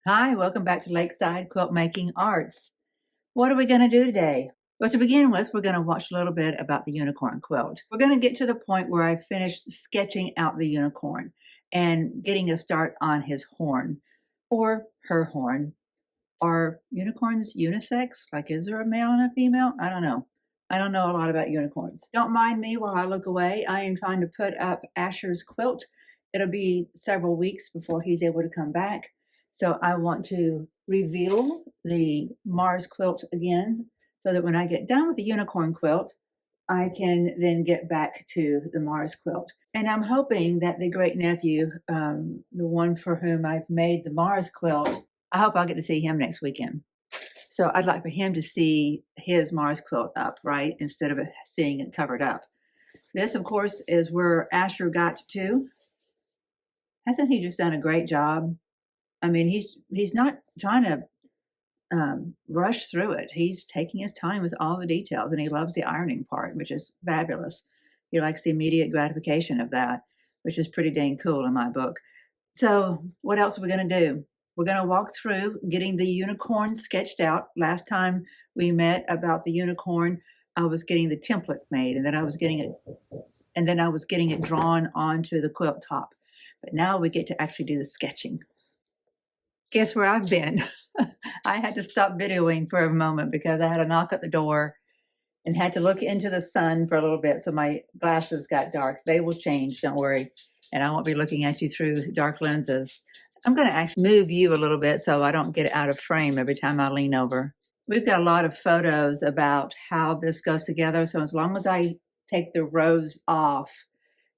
Hi, welcome back to Lakeside Quilt Making Arts. What are we going to do today? Well, to begin with, we're going to watch a little bit about the unicorn quilt. We're going to get to the point where I finished sketching out the unicorn and getting a start on his horn or her horn. Are unicorns unisex? Like, is there a male and a female? I don't know. I don't know a lot about unicorns. Don't mind me while I look away. I am trying to put up Asher's quilt. It'll be several weeks before he's able to come back. So I want to reveal the Mars quilt again so that when I get done with the unicorn quilt, I can then get back to the Mars quilt. And I'm hoping that the great nephew, the one for whom I've made the Mars quilt, I hope I'll get to see him next weekend. So I'd like for him to see his Mars quilt up, right, instead of seeing it covered up. This, of course, is where Asher got to. Hasn't he just done a great job? I mean, he's not trying to rush through it. He's taking his time with all the details, and he loves the ironing part, which is fabulous. He likes the immediate gratification of that, which is pretty dang cool in my book. So what else are we going to do? We're going to walk through getting the unicorn sketched out. Last time we met about the unicorn, I was getting the template made, and then I was getting it drawn onto the quilt top. But now we get to actually do the sketching. Guess where I've been? I had to stop videoing for a moment because I had a knock at the door and had to look into the sun for a little bit, so my glasses got dark. They will change, don't worry, and I won't be looking at you through dark lenses. I'm going to actually move you a little bit so I don't get out of frame every time I lean over. We've got a lot of photos about how this goes together, so as long as I take the rows off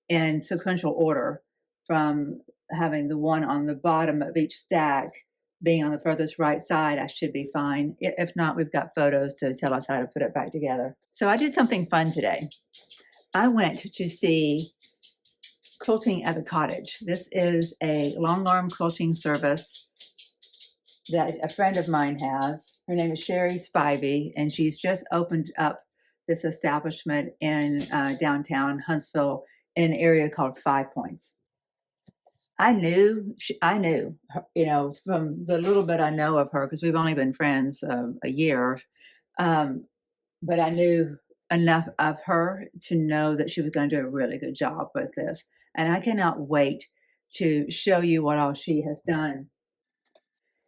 in sequential order from having the one on the bottom of each stack being on the furthest right side, I should be fine. If not, we've got photos to tell us how to put it back together. So I did something fun today. I went to see Quilting at the Cottage. This is a long arm quilting service that a friend of mine has. Her name is Sherry Spivey, and she's just opened up this establishment in downtown Huntsville in an area called Five Points. I knew, you know, from the little bit I know of her, because we've only been friends a year, but I knew enough of her to know that she was going to do a really good job with this. And I cannot wait to show you what all she has done.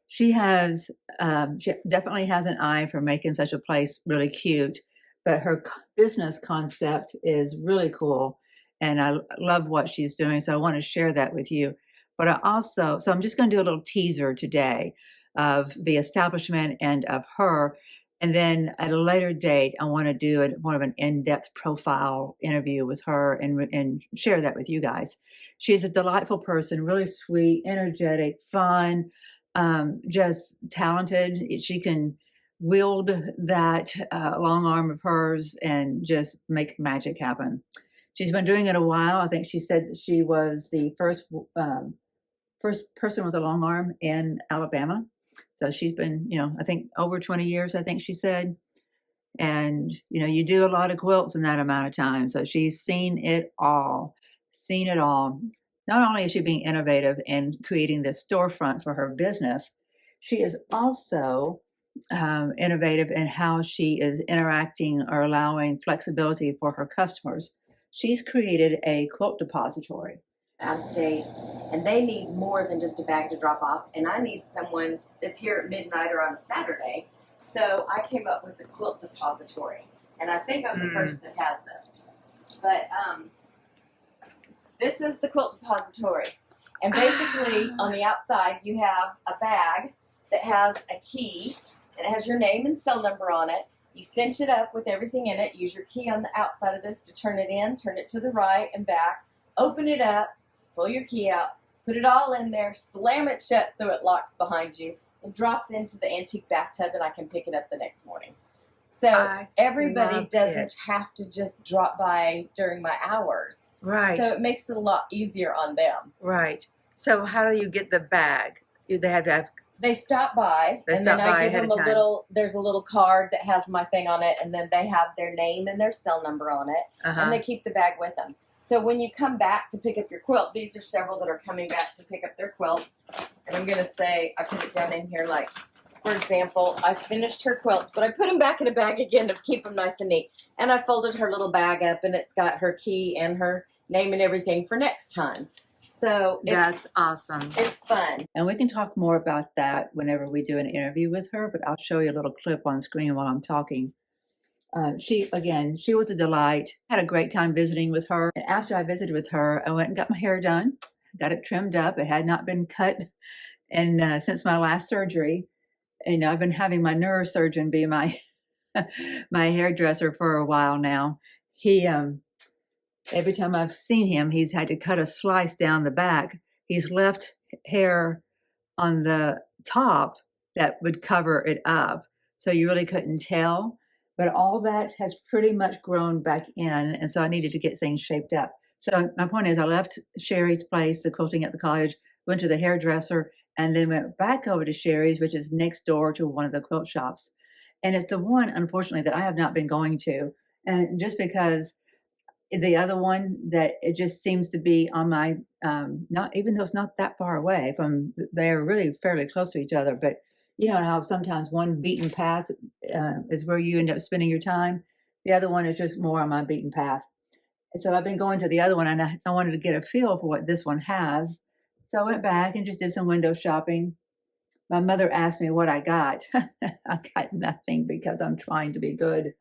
She definitely has an eye for making such a place really cute, but her business concept is really cool. And I love what she's doing, so I want to share that with you. But so I'm just going to do a little teaser today of the establishment and of her. And then at a later date, I want to do more of an in-depth profile interview with her and share that with you guys. She's a delightful person, really sweet, energetic, fun, just talented. She can wield that long arm of hers and just make magic happen. She's been doing it a while. I think she said that she was the first person with a long arm in Alabama. So she's been, I think over 20 years, I think she said. And, you do a lot of quilts in that amount of time. So she's seen it all. Not only is she being innovative and creating this storefront for her business, she is also innovative in how she is interacting or allowing flexibility for her customers. She's created a quilt depository. Out of state, and they need more than just a bag to drop off, and I need someone that's here at midnight or on a Saturday. So I came up with the quilt depository, and I think I'm the first that has this. But this is the quilt depository, and basically on the outside you have a bag that has a key, and it has your name and cell number on it. You cinch it up with everything in it. Use your key on the outside of this to turn it in, turn it to the right and back, open it up, pull your key out, put it all in there, slam it shut so it locks behind you, and drops into the antique bathtub, and I can pick it up the next morning. So everybody doesn't have to just drop by during my hours. Right. So it makes it a lot easier on them. Right. So how do you get the bag? They have to have They stop by, They and stop then by I give ahead them of a time. little. There's a little card that has my thing on it, and then they have their name and their cell number on it, and they keep the bag with them. So when you come back to pick up your quilt, these are several that are coming back to pick up their quilts, and I'm gonna say I put it down in here like. For example, I finished her quilts, but I put them back in a bag again to keep them nice and neat. And I folded her little bag up, and it's got her key and her name and everything for next time. So that's awesome. It's fun. And we can talk more about that whenever we do an interview with her, but I'll show you a little clip on screen while I'm talking. She was a delight. Had a great time visiting with her. And after I visited with her, I went and got my hair done, got it trimmed up. It had not been cut and since my last surgery. And I've been having my neurosurgeon be my my hairdresser for a while now. He every time I've seen him, he's had to cut a slice down the back. He's left hair on the top that would cover it up, so you really couldn't tell. But all that has pretty much grown back in, and so I needed to get things shaped up. So my point is, I left Sherry's place, the quilting at the cottage, went to the hairdresser, and then went back over to Sherry's, which is next door to one of the quilt shops. And it's the one, unfortunately, that I have not been going to. And just because the other one that it just seems to be on my not even though it's not that far away from, they're really fairly close to each other, but you know how sometimes one beaten path is where you end up spending your time. The other one is just more on my beaten path. So I've been going to the other one, and I wanted to get a feel for what this one has. So I went back and just did some window shopping. My mother asked me what I got. I got nothing because I'm trying to be good.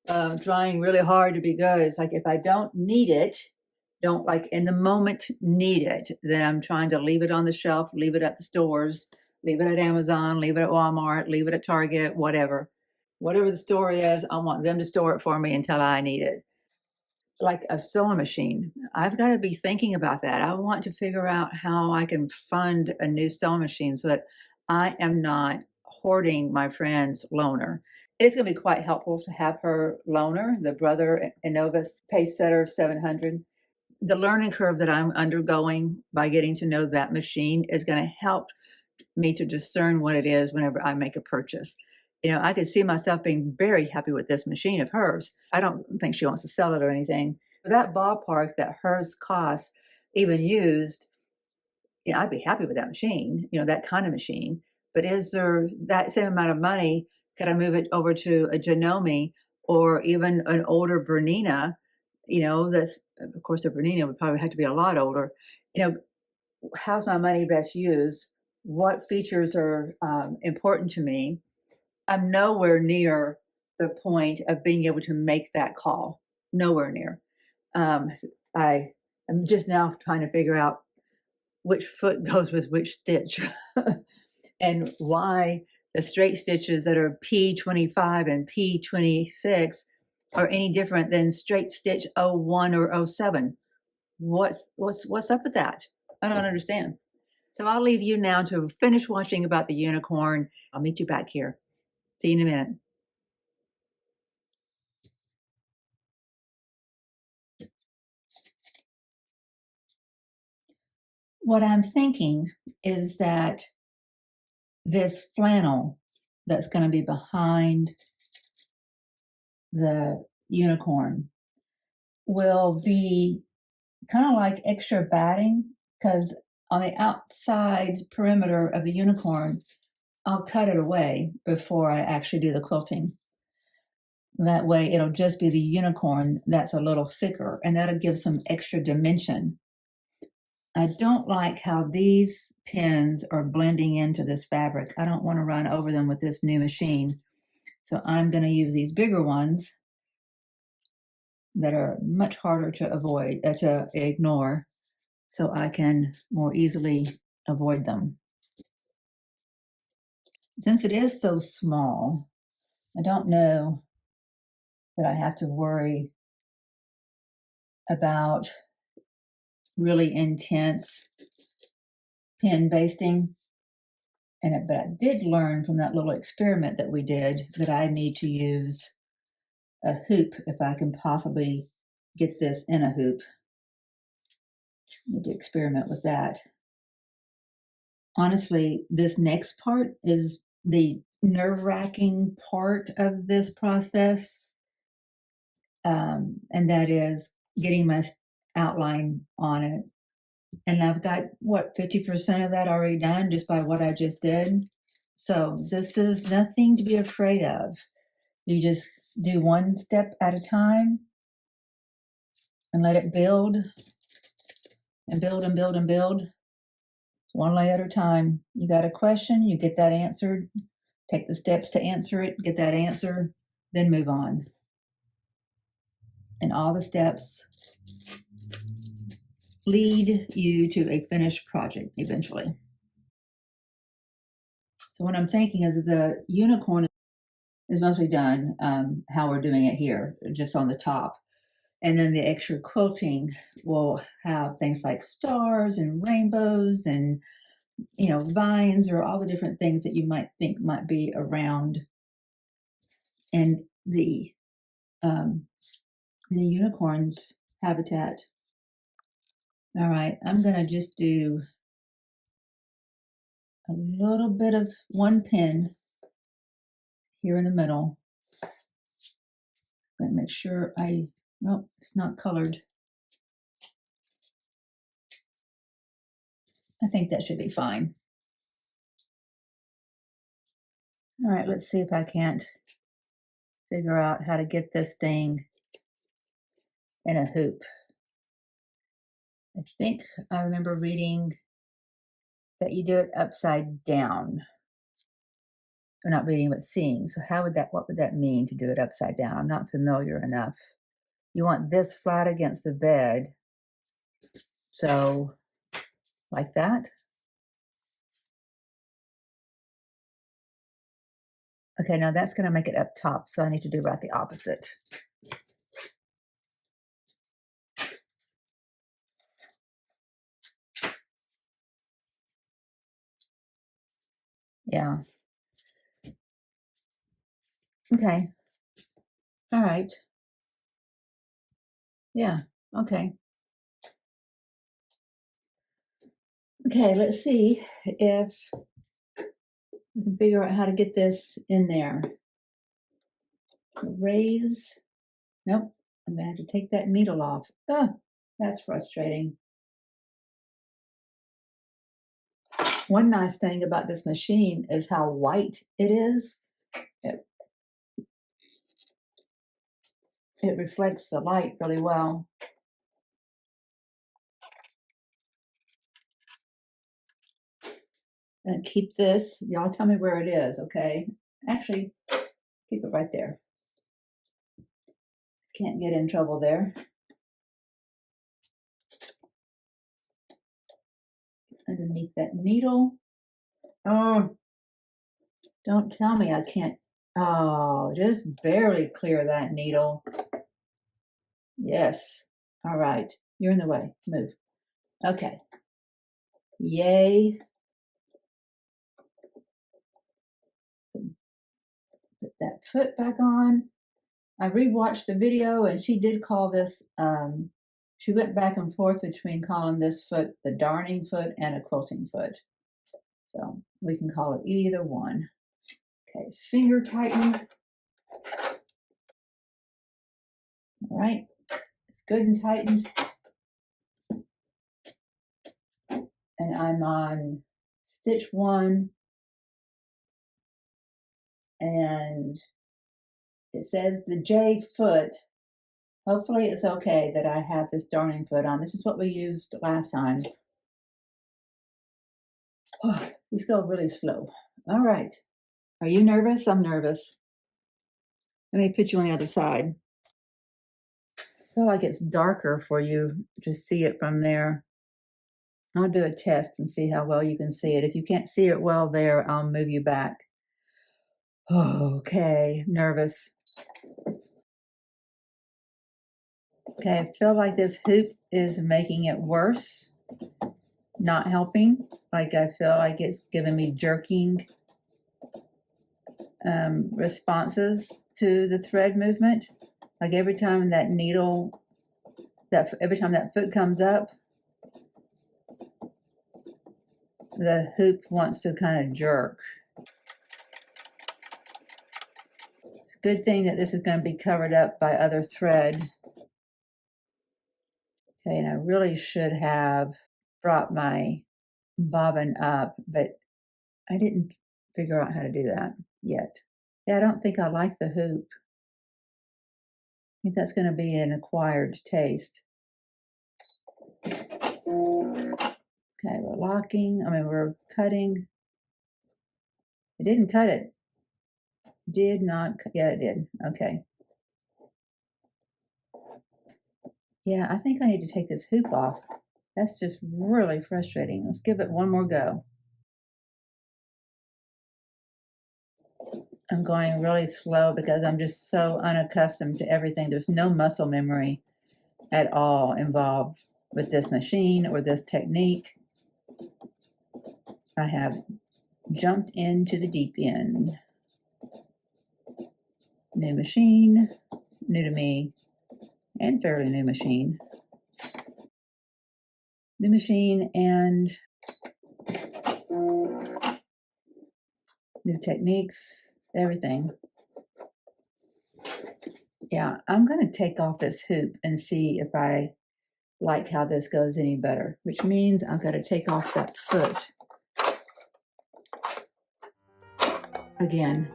Trying really hard to be good. It's like if I don't need it, don't like in the moment need it, then I'm trying to leave it on the shelf, leave it at the stores, leave it at Amazon, leave it at Walmart, leave it at Target, whatever. Whatever the store is, I want them to store it for me until I need it. Like a sewing machine. I've got to be thinking about that. I want to figure out how I can fund a new sewing machine so that I am not hoarding my friend's loaner. It's going to be quite helpful to have her loaner, the Brother Innovus Pace Setter 700. The learning curve that I'm undergoing by getting to know that machine is going to help me to discern what it is whenever I make a purchase. You know, I could see myself being very happy with this machine of hers. I don't think she wants to sell it or anything. But that ballpark that hers costs, even used, you know, I'd be happy with that machine, you know, that kind of machine. But is there that same amount of money? Could I move it over to a Janome or even an older Bernina? You know, that's, of course, a Bernina would probably have to be a lot older. You know, how's my money best used? What features are important to me? I'm nowhere near the point of being able to make that call. Nowhere near. Um, I am just now trying to figure out which foot goes with which stitch and why the straight stitches that are P25 and P26 are any different than straight stitch 01 or 07. What's up with that? I don't understand. So I'll leave you now to finish watching about the unicorn. I'll meet you back here. See you in a minute. What I'm thinking is that this flannel that's going to be behind the unicorn will be kind of like extra batting, because on the outside perimeter of the unicorn, I'll cut it away before I actually do the quilting. That way it'll just be the unicorn that's a little thicker, and that'll give some extra dimension. I don't like how these pins are blending into this fabric. I don't want to run over them with this new machine. So I'm going to use these bigger ones that are much harder to avoid, to ignore, so I can more easily avoid them. Since it is so small, I don't know that I have to worry about really intense pin basting. But I did learn from that little experiment that we did that I need to use a hoop if I can possibly get this in a hoop. Need to experiment with that. honestly, this next part is the nerve-wracking part of this process, and that is getting my outline on it. And I've got, what, 50% of that already done just by what I just did. So this is nothing to be afraid of. You just do one step at a time and let it build and build and build and build. One layer at a time. You got a question, you get that answered, take the steps to answer it, get that answer, then move on. And all the steps lead you to a finished project eventually. So what I'm thinking is the unicorn is mostly done how we're doing it here, just on the top. And then the extra quilting will have things like stars and rainbows and, you know, vines or all the different things that you might think might be around. And the unicorn's habitat. All right, I'm gonna just do a little bit of one pin here in the middle. But make sure nope, it's not colored. I think that should be fine. All right, let's see if I can't figure out how to get this thing in a hoop. I think I remember reading that you do it upside down. Or not reading, but seeing. So what would that mean to do it upside down? I'm not familiar enough. You want this flat against the bed. So like that. Okay, now that's going to make it up top. So I need to do about the opposite. Yeah. Okay. All right. Yeah. Okay. Okay, let's see if we can figure out how to get this in there. Raise. Nope. I'm going to have to take that needle off. Oh, that's frustrating. One nice thing about this machine is how white it is. It reflects the light really well. And keep this, y'all tell me where it is, okay? Actually, keep it right there. Can't get in trouble there. Underneath that needle. Oh, don't tell me I can't. Oh, just barely clear that needle. Yes. All right. You're in the way. Move. Okay. Yay. Put that foot back on. I rewatched the video and she did call this, she went back and forth between calling this foot the darning foot and a quilting foot. So we can call it either one. Okay, finger tightened. All right, it's good and tightened. And I'm on stitch 1. And it says the J foot. Hopefully it's okay that I have this darning foot on. This is what we used last time. Oh, these go really slow. All right. Are you nervous? I'm nervous. Let me put you on the other side. I feel like it's darker for you to see it from there. I'll do a test and see how well you can see it. If you can't see it well there, I'll move you back. Okay, nervous. Okay, I feel like this hoop is making it worse, not helping. Like I feel like it's giving me jerking responses to the thread movement. Like every time that needle, every time that foot comes up, the hoop wants to kind of jerk. It's a good thing that this is going to be covered up by other thread. Okay, and I really should have brought my bobbin up, but I didn't figure out how to do that yet. Yeah, I don't think I like the hoop. I think that's going to be an acquired taste. Okay, we're cutting. It didn't cut it. Did not, yeah, it did. Okay. Yeah, I think I need to take this hoop off. That's just really frustrating. Let's give it one more go. I'm going really slow because I'm just so unaccustomed to everything. There's no muscle memory at all involved with this machine or this technique. I have jumped into the deep end. New machine, new to me, and fairly new machine. New machine and new techniques, everything. Yeah, I'm going to take off this hoop and see if I like how this goes any better, which means I've got to take off that foot again.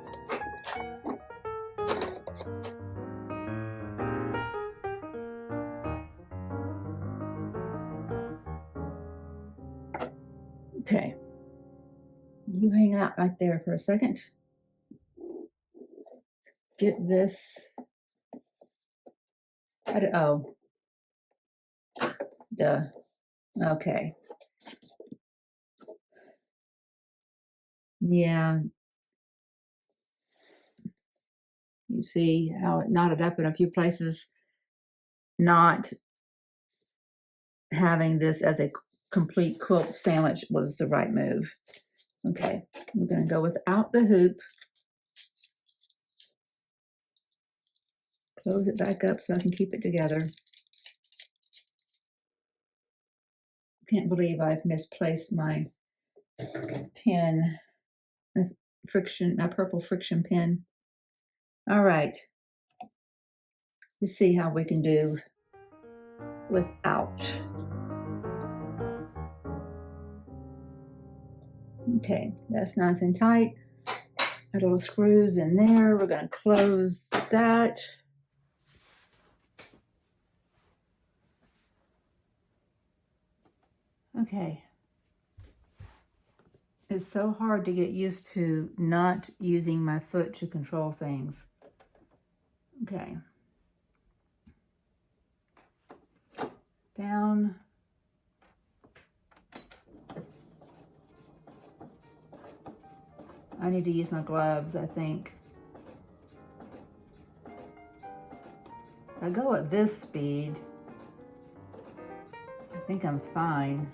Okay, you hang out right there for a second. Get this. Oh, duh. Okay. Yeah. You see how it knotted up in a few places. Not having this as a complete quilt sandwich was the right move. Okay, we're going to go without the hoop. Close it back up so I can keep it together. Can't believe I've misplaced my pen, my purple friction pen. All right, let's see how we can do without. Okay, that's nice and tight. Got little screws in there. We're going to close that. Okay. It's so hard to get used to not using my foot to control things. Okay. Down. I need to use my gloves, I think. If I go at this speed, I think I'm fine.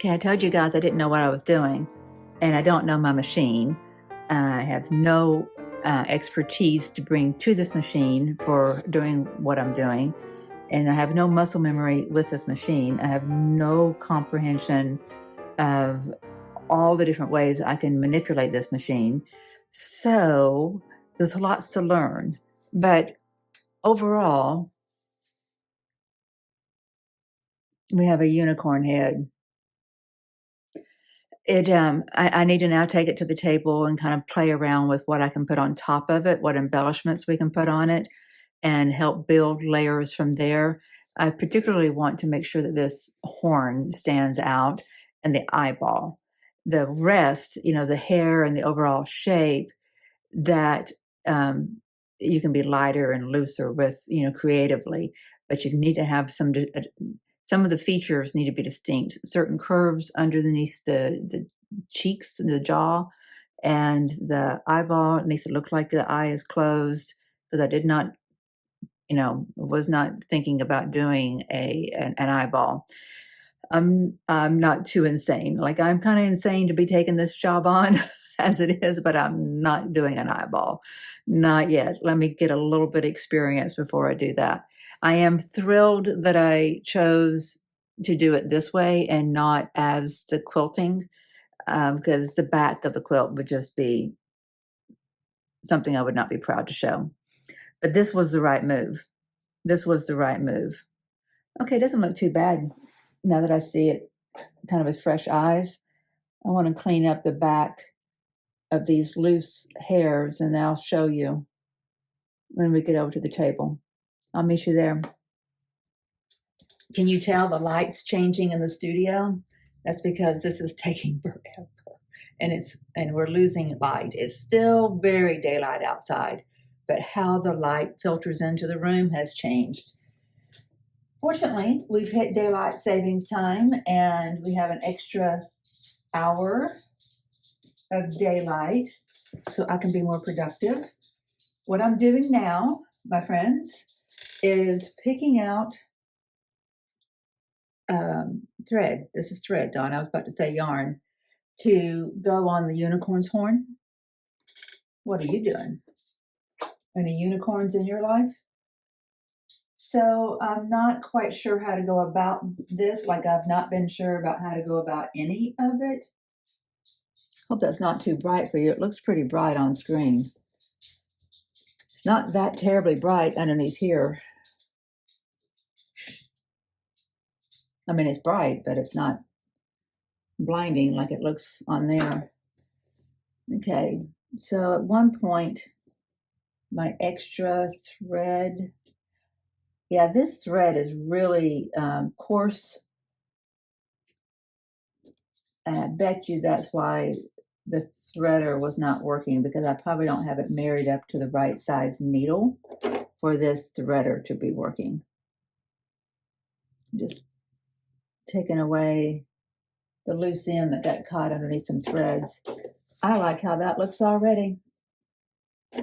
Okay, I told you guys I didn't know what I was doing, and I don't know my machine. I have no expertise to bring to this machine for doing what I'm doing, and I have no muscle memory with this machine. I have no comprehension of all the different ways I can manipulate this machine. So there's lots to learn, but overall, we have a unicorn head. I need to now take it to the table and kind of play around with what I can put on top of it, what embellishments we can put on it, and help build layers from there. I particularly want to make sure that this horn stands out and the eyeball. The rest, the hair and the overall shape, that you can be lighter and looser with, creatively, but you need to have some of the features need to be distinct. Certain curves underneath the cheeks, the jaw, and the eyeball needs to look like the eye is closed, because I did not, was not thinking about doing an eyeball. I'm not too insane. Like, I'm kind of insane to be taking this job on as it is, but I'm not doing an eyeball. Not yet. Let me get a little bit of experience before I do that. I am thrilled that I chose to do it this way and not as the quilting, because the back of the quilt would just be something I would not be proud to show. But this was the right move. This was the right move. Okay, it doesn't look too bad now that I see it kind of with fresh eyes. I want to clean up the back of these loose hairs, and I'll show you when we get over to the table. I'll meet you there. Can you tell the light's changing in the studio? That's because this is taking forever, and we're losing light. It's still very daylight outside, but how the light filters into the room has changed. Fortunately, we've hit daylight savings time, and we have an extra hour of daylight, so I can be more productive. What I'm doing now, my friends, is picking out thread. This is thread, Dawn. I was about to say yarn, to go on the unicorn's horn. What are you doing? Any unicorns in your life? So I'm not quite sure how to go about this. Like, I've not been sure about how to go about any of it. Hope that's not too bright for you. It looks pretty bright on screen. It's not that terribly bright underneath here. I mean, it's bright, but it's not blinding like it looks on there. Okay, so at one point, my extra thread, yeah, this thread is really coarse, and I bet you that's why the threader was not working, because I probably don't have it married up to the right size needle for this threader to be working. Just taking away the loose end that got caught underneath some threads. I like how that looks already. I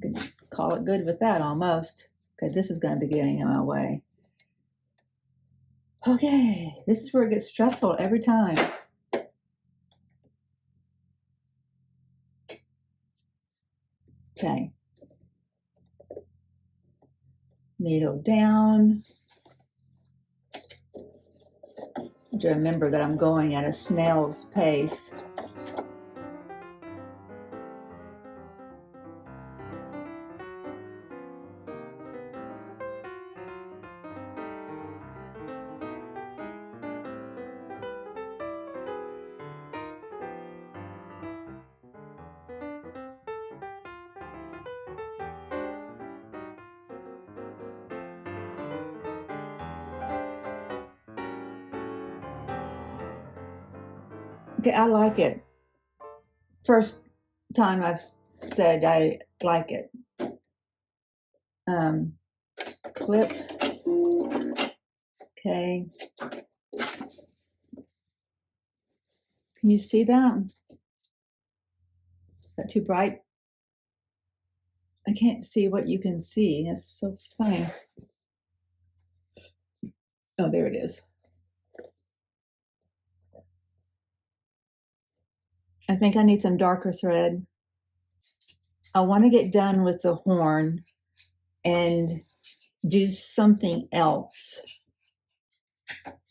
can call it good with that almost. Okay, this is going to be getting in my way. Okay, this is where it gets stressful every time. Okay. Needle down. To remember that I'm going at a snail's pace. Okay, I like it. First time I've said I like it. Clip. Okay. Can you see that? Is that too bright? I can't see what you can see. It's so funny. Oh, there it is. I think I need some darker thread. I want to get done with the horn and do something else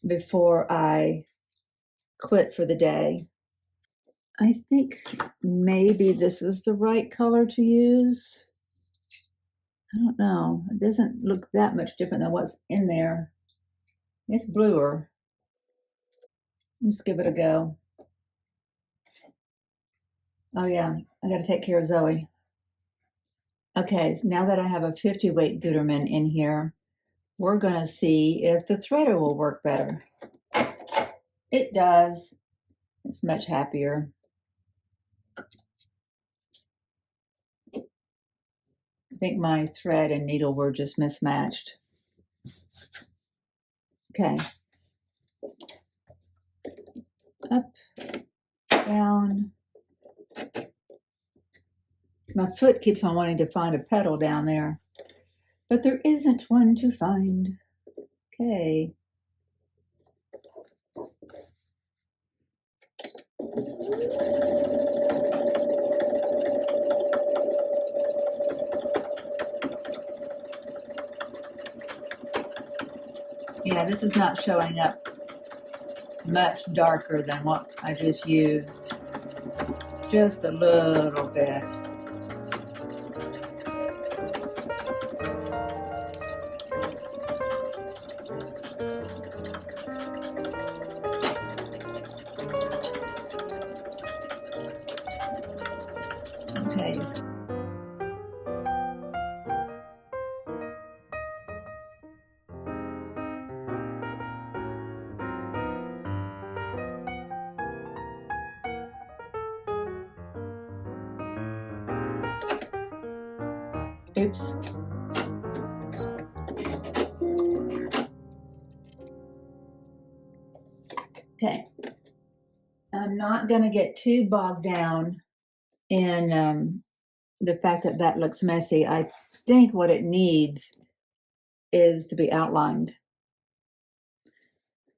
before I quit for the day. I think maybe this is the right color to use. I don't know. It doesn't look that much different than what's in there. It's bluer. Let's give it a go. Oh yeah, I got to take care of Zoe. Okay, so now that I have a 50 weight Gutermann in here, we're going to see if the threader will work better. It does. It's much happier. I think my thread and needle were just mismatched. Okay. Up, down. My foot keeps on wanting to find a pedal down there, but there isn't one to find. Okay. Yeah, this is not showing up much darker than what I just used. Just a little bit. Okay. Oops. Okay. I'm not going to get too bogged down in the fact that that looks messy. I think what it needs is to be outlined.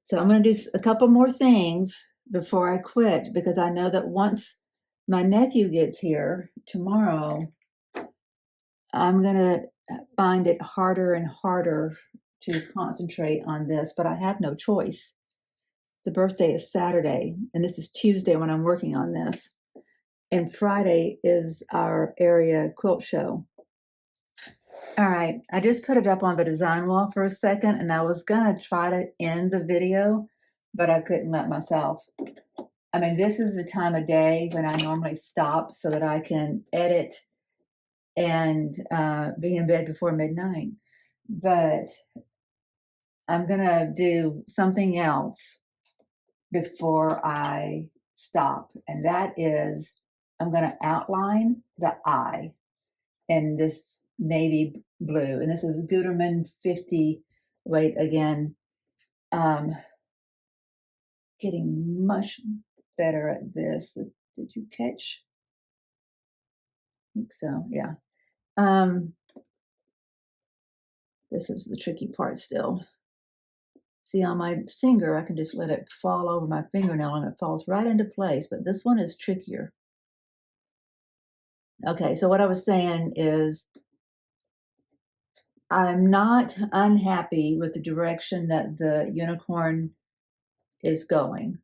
So I'm going to do a couple more things before I quit, because I know that once my nephew gets here tomorrow, I'm going to find it harder and harder to concentrate on this, but I have no choice. The birthday is Saturday, and this is Tuesday when I'm working on this. And Friday is our area quilt show. All right, I just put it up on the design wall for a second, and I was gonna try to end the video, but I couldn't let myself. I mean, this is the time of day when I normally stop so that I can edit and be in bed before midnight. But I'm gonna do something else before I stop, and that is I'm gonna outline the eye in this navy blue, and this is Gutermann 50 weight again. Getting much better at this. Did you catch? I think so, yeah. This is the tricky part still. See, on my finger, I can just let it fall over my fingernail and it falls right into place, but this one is trickier. Okay, so what I was saying is I'm not unhappy with the direction that the unicorn is going.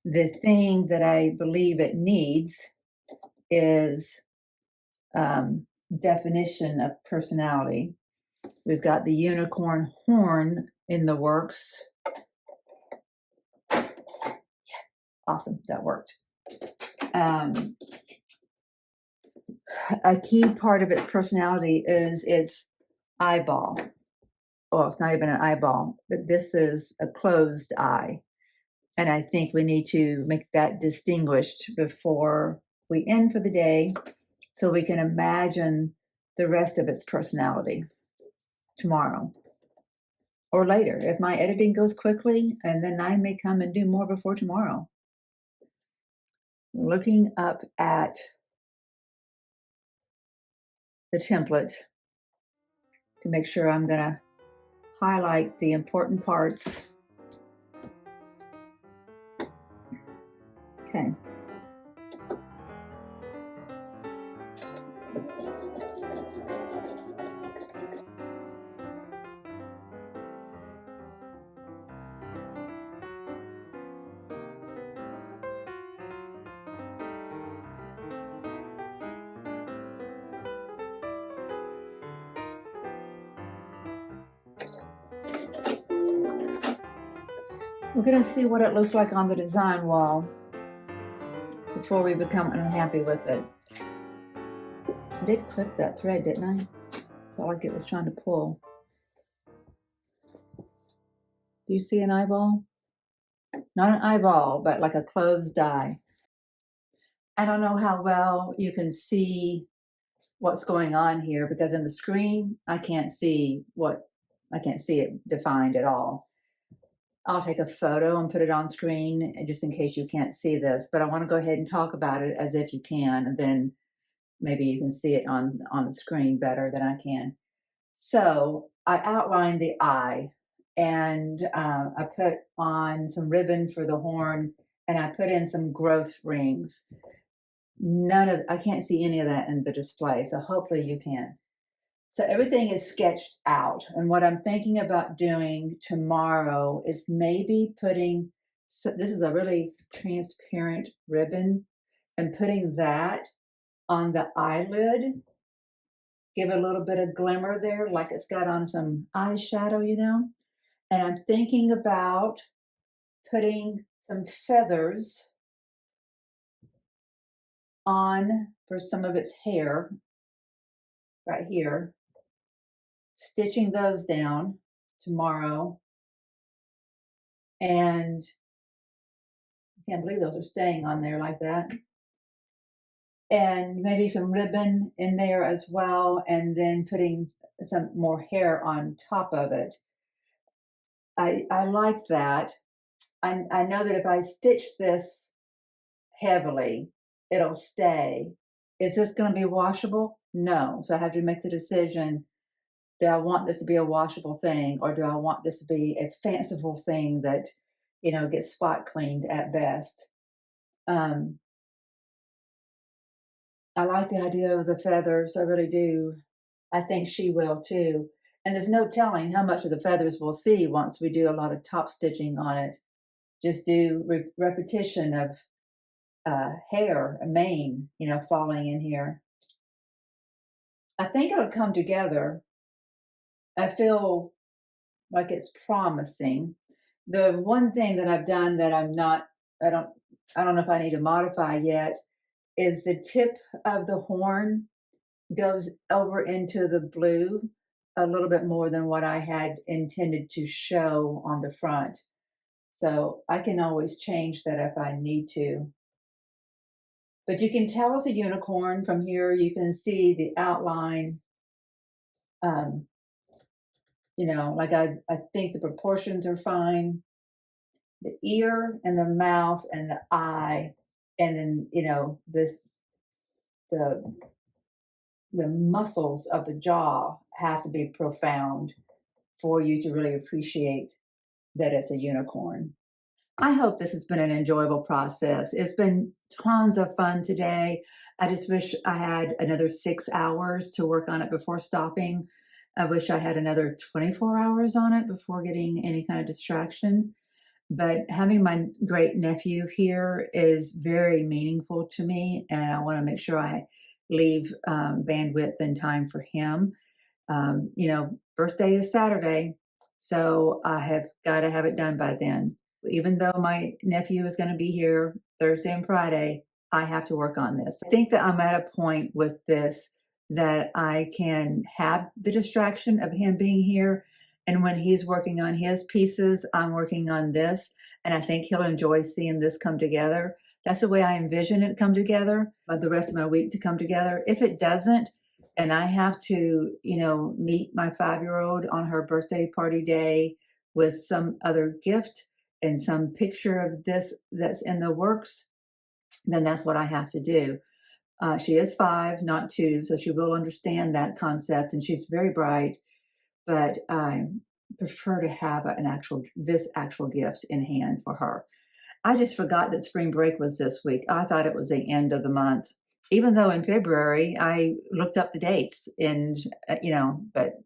The thing that I believe it needs is definition of personality. We've got the unicorn horn in the works. Awesome, that worked. A key part of its personality is its eyeball. Well, it's not even an eyeball, but this is a closed eye. And I think we need to make that distinguished before we end for the day so we can imagine the rest of its personality tomorrow or later. If my editing goes quickly, and then I may come and do more before tomorrow. Looking up at the template to make sure I'm gonna highlight the important parts. Okay. We're gonna see what it looks like on the design wall before we become unhappy with it. I did clip that thread, didn't I? Felt like it was trying to pull. Do you see an eyeball? Not an eyeball, but like a closed eye. I don't know how well you can see what's going on here because in the screen, I can't see it defined at all. I'll take a photo and put it on screen just in case you can't see this, but I want to go ahead and talk about it as if you can, and then maybe you can see it on the screen better than I can. So I outlined the eye, and I put on some ribbon for the horn, and I put in some growth rings. I can't see any of that in the display, so hopefully you can. So everything is sketched out. And what I'm thinking about doing tomorrow is maybe this is a really transparent ribbon, and putting that on the eyelid, give it a little bit of glimmer there, like it's got on some eyeshadow, you know? And I'm thinking about putting some feathers on for some of its hair right here, stitching those down tomorrow. And I can't believe those are staying on there like that. And maybe some ribbon in there as well, and then putting some more hair on top of it. I like that. I know that if I stitch this heavily, it'll stay. Is this going to be washable? No. So I have to make the decision, do I want this to be a washable thing, or do I want this to be a fanciful thing that, gets spot cleaned at best? I like the idea of the feathers. I really do. I think she will too. And there's no telling how much of the feathers we'll see once we do a lot of top stitching on it. Just do repetition of hair, a mane, falling in here. I think it'll come together. I feel like it's promising. The one thing that I've done that I don't know if I need to modify yet, is the tip of the horn goes over into the blue a little bit more than what I had intended to show on the front. So I can always change that if I need to. But you can tell it's a unicorn from here. You can see the outline. Like I think the proportions are fine. The ear and the mouth and the eye, and then the muscles of the jaw has to be profound for you to really appreciate that it's a unicorn. I hope this has been an enjoyable process. It's been tons of fun today. I just wish I had another 6 hours to work on it before stopping. I wish I had another 24 hours on it before getting any kind of distraction. But having my great nephew here is very meaningful to me, and I want to make sure I leave bandwidth and time for him. Birthday is Saturday, so I have got to have it done by then. Even though my nephew is going to be here Thursday and Friday, I have to work on this. I think that I'm at a point with this that I can have the distraction of him being here. And when he's working on his pieces, I'm working on this. And I think he'll enjoy seeing this come together. That's the way I envision it come together, the rest of my week to come together. If it doesn't, and I have to, meet my 5-year-old on her birthday party day with some other gift and some picture of this that's in the works, then that's what I have to do. She is 5, not 2, so she will understand that concept, and she's very bright, but I prefer to have this actual gift in hand for her. I just forgot that spring break was this week. I thought it was the end of the month, even though in February I looked up the dates and, but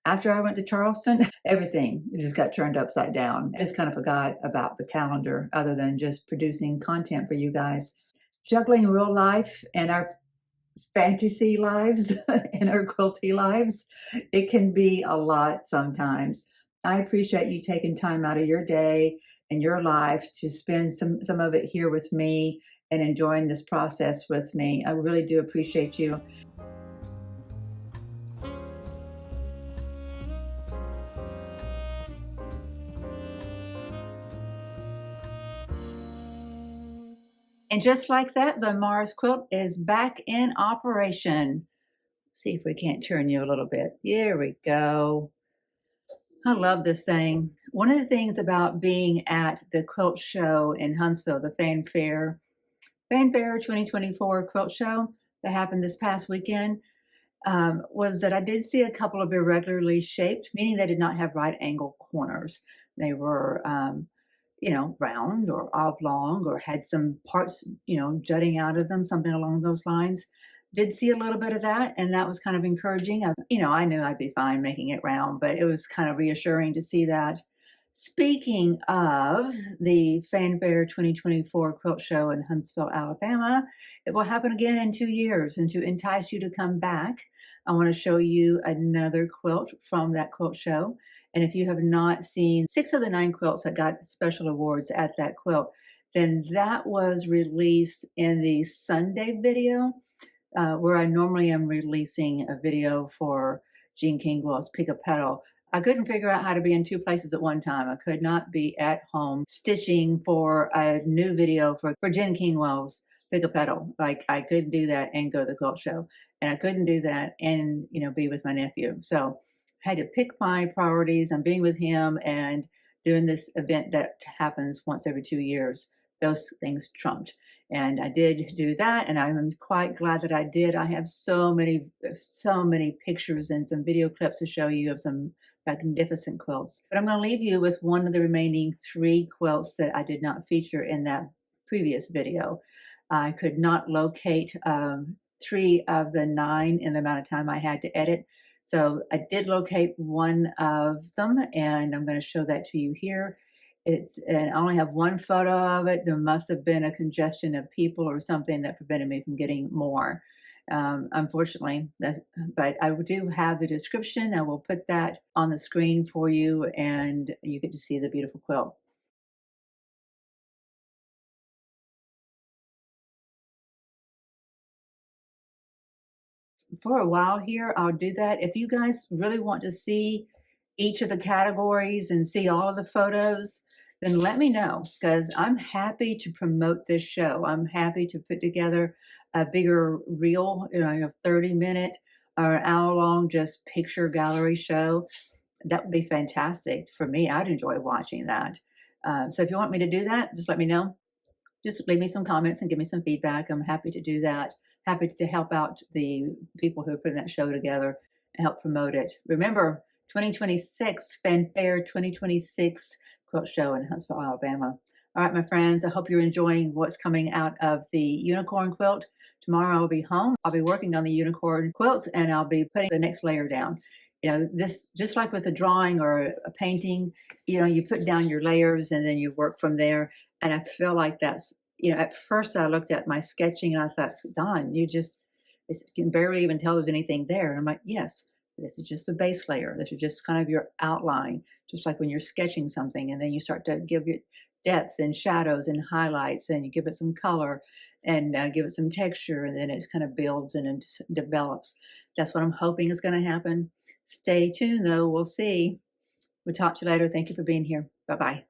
after I went to Charleston, everything just got turned upside down. I just kind of forgot about the calendar other than just producing content for you guys. Juggling real life and our fantasy lives and our quilty lives, it can be a lot sometimes. I appreciate you taking time out of your day and your life to spend some of it here with me and enjoying this process with me. I really do appreciate you. And just like that, the Mars quilt is back in operation. See if we can't turn you a little bit. There we go. I love this thing. One of the things about being at the quilt show in Huntsville, the Fanfare 2024 quilt show that happened this past weekend, was that I did see a couple of irregularly shaped, meaning they did not have right angle corners. They were, round or oblong or had some parts, jutting out of them, something along those lines. Did see a little bit of that, and that was kind of encouraging. I knew I'd be fine making it round, but it was kind of reassuring to see that. Speaking of the Fanfare 2024 Quilt Show in Huntsville, Alabama, it will happen again in 2 years. And to entice you to come back, I want to show you another quilt from that quilt show. And if you have not seen 6 of the 9 quilts that got special awards at that quilt, then that was released in the Sunday video, where I normally am releasing a video for Jean Kingwell's Pick a Petal. I couldn't figure out how to be in 2 places at one time. I could not be at home stitching for a new video for Jen Kingwell's Pick a Petal. Like, I couldn't do that and go to the quilt show. And I couldn't do that and, be with my nephew. So I had to pick my priorities. I'm being with him and doing this event that happens once every 2 years. Those things trumped. And I did do that, and I'm quite glad that I did. I have so many pictures and some video clips to show you of some magnificent quilts. But I'm going to leave you with one of the remaining 3 quilts that I did not feature in that previous video. I could not locate 3 of the 9 in the amount of time I had to edit. So I did locate one of them, and I'm going to show that to you here. And I only have one photo of it. There must have been a congestion of people or something that prevented me from getting more. Unfortunately, but I do have the description. I will put that on the screen for you, and you get to see the beautiful quilt. For a while here, I'll do that. If you guys really want to see each of the categories and see all of the photos, then let me know, because I'm happy to promote this show. I'm happy to put together a bigger reel, a 30-minute or an hour-long just picture gallery show. That would be fantastic for me. I'd enjoy watching that. So if you want me to do that, just let me know. Just leave me some comments and give me some feedback. I'm happy to do that. Happy to help out the people who are putting that show together and help promote it. Remember, 2026, Fanfare 2026 Quilt Show in Huntsville, Alabama. All right, my friends, I hope you're enjoying what's coming out of the unicorn quilt. Tomorrow I'll be home. I'll be working on the unicorn quilt, and I'll be putting the next layer down. This, just like with a drawing or a painting, you put down your layers and then you work from there. And I feel like that's, at first I looked at my sketching and I thought, Don, you can barely even tell there's anything there. And I'm like, yes, this is just a base layer. This is just kind of your outline, just like when you're sketching something, and then you start to give it depth and shadows and highlights, and you give it some color and give it some texture, and then it kind of builds and it develops. That's what I'm hoping is going to happen. Stay tuned, though. We'll see. We'll talk to you later. Thank you for being here. Bye-bye.